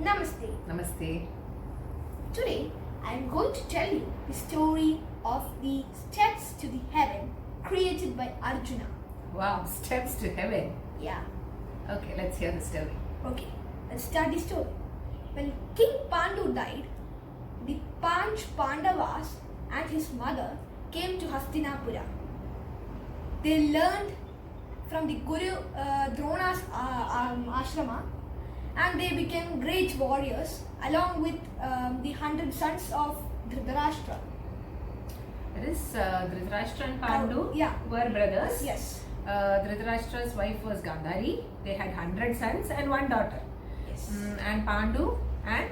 Namaste. Namaste. Today I am going to tell you the story of the steps to the heaven created by Arjuna. Wow, steps to heaven. Yeah. Okay, let's hear the story. Okay, let's start the story. When King Pandu died, the Panch Pandavas and his mother came to Hastinapura. They learned from the Guru Drona's ashrama, and they became great warriors along with the 100 sons of Dhritarashtra. That is, Dhritarashtra and Pandu were brothers. Yes. Dhritarashtra's wife was Gandhari. They had 100 sons and one daughter. Yes. And Pandu and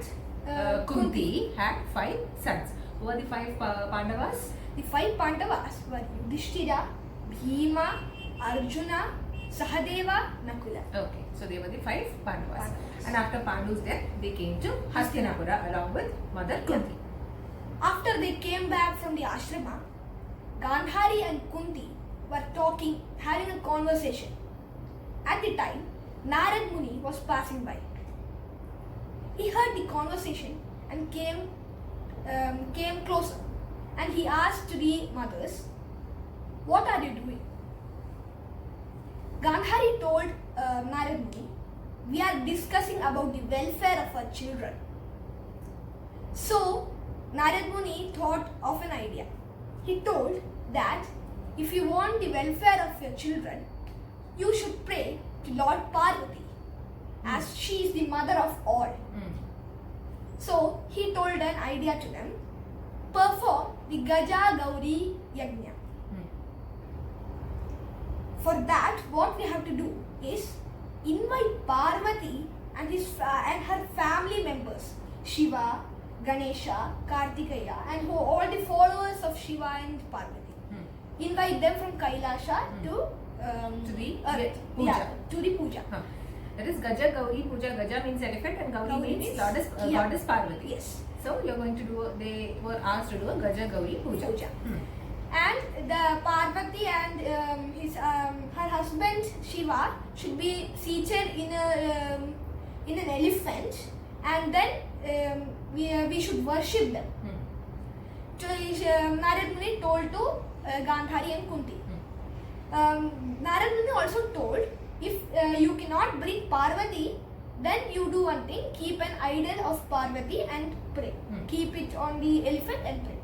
Kunti had 5 sons. Who were the 5 Pandavas? The 5 Pandavas were Yudhishthira, Bhima, Arjuna, Sahadeva, Nakula. Okay, so they were the 5 Pandavas. Pandavas. And after Pandu's death, they came to Hastinapura along with Mother Kunti. After they came back from the ashrama, Gandhari and Kunti were talking, having a conversation. At the time, Narad Muni was passing by. He heard the conversation and came closer, and he asked to the mothers, "What are you doing?" Gandhari told Narad Muni, "We are discussing about the welfare of our children." So Narad Muni thought of an idea. He told that if you want the welfare of your children, you should pray to Lord Parvati, as she is the mother of all. So he told an idea to them: perform the Gaja Gauri Yajna. For that, what we have to do is invite Parvati and her family members, Shiva, Ganesha, Kartikeya, and all the followers of Shiva and Parvati. Invite them from Kailasha to the earth. puja. Yeah, to the puja. That is Gaja Gauri Puja. Gaja means elephant and Gauri means goddess Parvati. Yes. So you're going to do, they were asked to do a Gaja Gauri Puja. And the Parvati and her husband Shiva should be seated in an elephant, and then we should worship them. So Narad Muni told to Gandhari and Kunti. Narad Muni also told, if you cannot bring Parvati, then you do one thing: keep an idol of Parvati and pray. Keep it on the elephant and pray.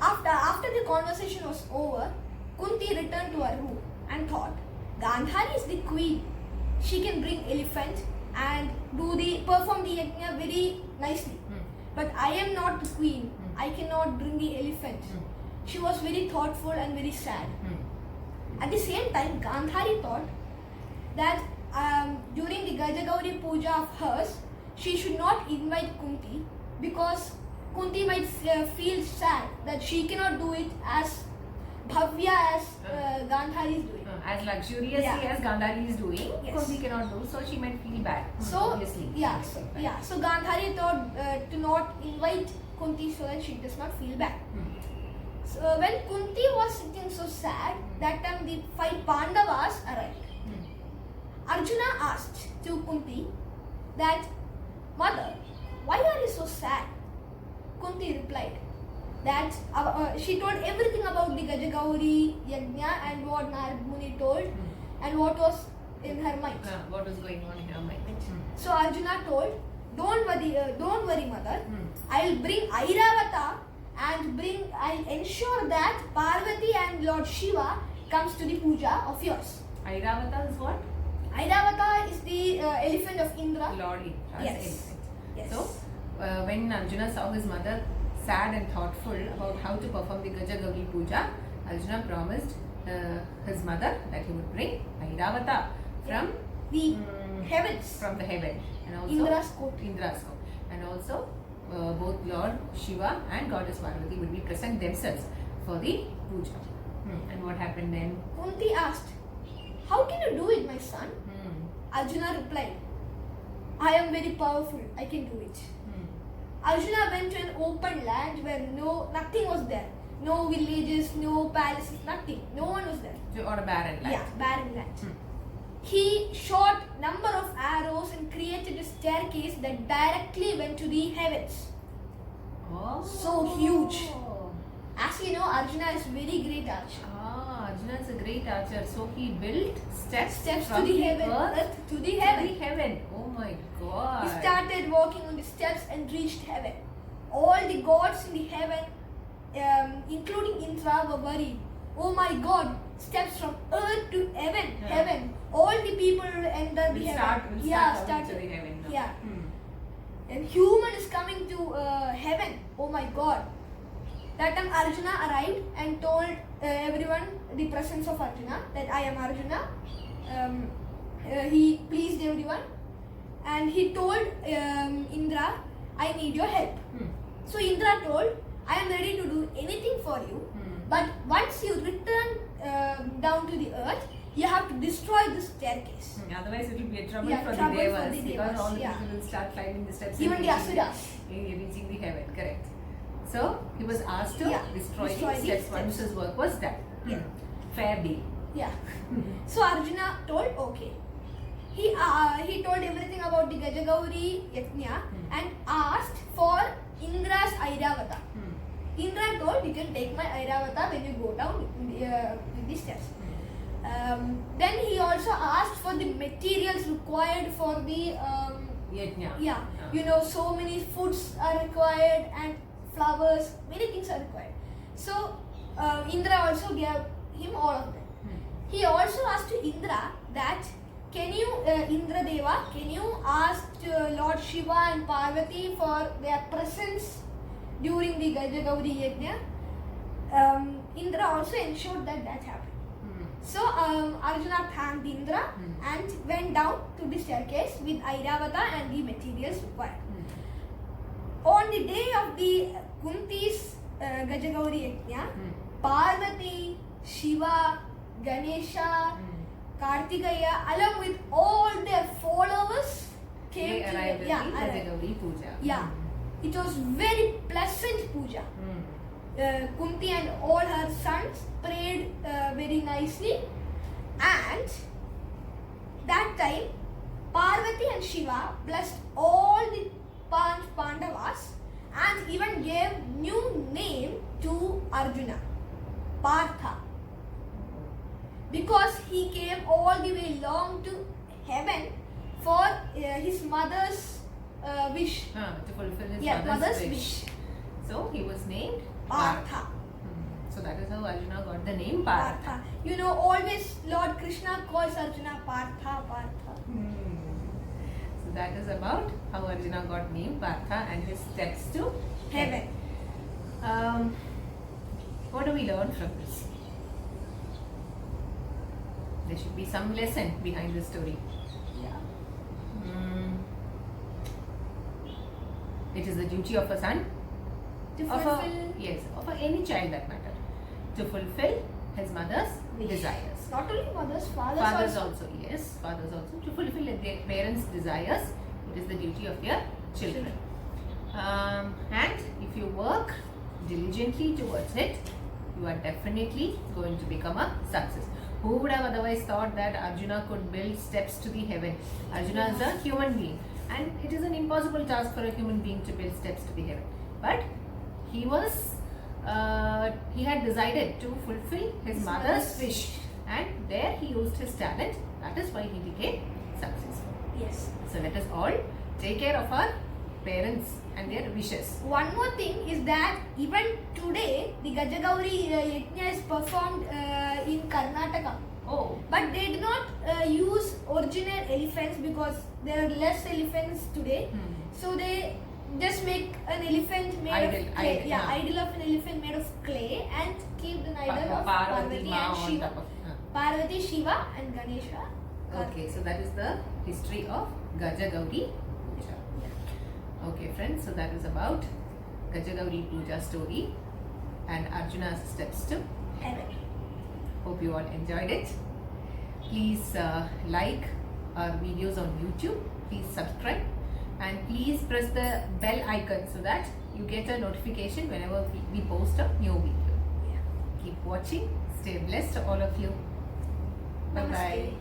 After the conversation was over, Kunti returned to her room and thought, Gandhari is the queen. She can bring elephant and perform the yajna very nicely. But I am not the queen. I cannot bring the elephant. She was very thoughtful and very sad. At the same time, Gandhari thought that during the Gajagauri puja of hers, she should not invite Kunti, because Kunti might feel sad that she cannot do it as bhavya as Gandhari is doing. As luxuriously as Gandhari is doing, Yes. Kunti cannot do, so she might feel bad. So Obviously. So Gandhari thought to not invite Kunti so that she does not feel bad. So when Kunti was sitting so sad, that time the 5 Pandavas arrived. Arjuna asked to Kunti that, "Mother, why are you so sad?" Kunti replied that she told everything about the Gajagauri Yajna and what Narad Muni told and what was in her mind. What was going on in her mind? So Arjuna told, don't worry, mother. I'll bring Airavata and I'll ensure that Parvati and Lord Shiva comes to the puja of yours. Airavata is what? Airavata is the elephant of Indra. Lord Indra's Yes. elephant. Yes. So when Arjuna saw his mother sad and thoughtful about how to perform the Gaja Gauri Puja, Arjuna promised his mother that he would bring Airavata from the heavens. From the heaven, and also Indra's court. And also both Lord Shiva and Goddess Parvati would be present themselves for the puja. And what happened then? Kunti asked, "How can you do it, my son?" Arjuna replied, "I am very powerful. I can do it." Arjuna went to an open land where nothing was there. No villages, no palaces, nothing. No one was there. Or a barren land. Yeah, barren land. He shot number of arrows and created a staircase that directly went to the heavens. Oh. So huge. As you know, Arjuna is very great archer. Arjuna is a great archer. So he built steps To from the heaven. earth To the to heaven. the heaven. Oh my God. He started walking on the steps and reached heaven. All the gods in the heaven, including Indra, were worried. Oh my God! Steps from earth to heaven. Yeah. Heaven. All the people will enter the We'll heaven. start coming to the heaven now. Yeah. Hmm. And human is coming to heaven. Oh my God! That time Arjuna arrived and told everyone the presence of Arjuna that I am Arjuna. He pleased everyone, and he told Indra, I need your help. Hmm. So Indra told, I am ready to do anything for you, but once you return down to the earth, you have to destroy the staircase. Otherwise, it will be a trouble Yeah, for trouble the for devas the because devas, all the yeah. people will start climbing the steps. Even and the reaching Asuras. Reaching the heaven, correct. So he was asked to Yeah, destroy destroy the the steps steps. once his work was done. Yeah. Fair deal. Yeah. So Arjuna told, okay. He told everything about the Gajagauri Yajna and asked for Indra's Airavata. Indra told, you can take my Airavata when you go down with the steps. Then he also asked for the materials required for the Yajna. yeah, you know, so many foods are required and flowers, many things are required. So Indra also gave him all of them. He also asked to Indra that, can you, Indra Deva, can you ask Lord Shiva and Parvati for their presence during the Gajagauri Yajna? Indra also ensured that that happened. So Arjuna thanked Indra and went down to the staircase with Airavata and the materials required. On the day of the Kunti's Gajagauri Yajna, Parvati, Shiva, Ganesha, Kartikeya, along with all their followers, They came to arrived the, at the Gajagauri Puja. yeah. It was very pleasant puja. Kunti and all her sons prayed very nicely, and that time Parvati and Shiva blessed all the Pandavas and even gave new name to Arjuna, Partha, because he came all the way long to heaven for his mother's wish. To fulfill his Mother's wish. So he was named Partha. So that is how Arjuna got the name Partha. Partha. You know, always Lord Krishna calls Arjuna Partha, Partha. So that is about how Arjuna got named Partha and his steps to Heaven. What do we learn from this? There should be some lesson behind the story. Yeah. It is the duty of a son, To of fulfill any child that matter, to fulfill his mother's desires. not only mothers, fathers, Fathers also. also, yes, fathers also, to fulfill their parents' desires. It is the duty of their children. And if you work diligently towards it, you are definitely going to become a success. Who would have otherwise thought that Arjuna could build steps to the heaven? Arjuna is a human being, and it is an impossible task for a human being to build steps to the heaven. But he had decided to fulfill his mother's wish, and there he used his talent. That is why he became successful. Yes. So let us all take care of our parents and their wishes. One more thing is that even today the Gajagauri Yajna is performed in Karnataka. Oh, But they do not use original elephants because there are less elephants today. So they just make an elephant made Idol, of clay. idol, Yeah, huh. idol of an elephant made of clay and keep an idol of Parvati Parvati Ma and on Shiva. top of. Parvati, Shiva and Ganesha. Okay, so that is the history of Gajagauri Puja. Okay, friends, so that is about Gajagauri Puja story and Arjuna's steps to Heaven. Hope you all enjoyed it. Please like our videos on YouTube. Please subscribe and please press the bell icon so that you get a notification whenever we post a new video. Yeah. Keep watching. Stay blessed, all of you. Bye bye. Namaste.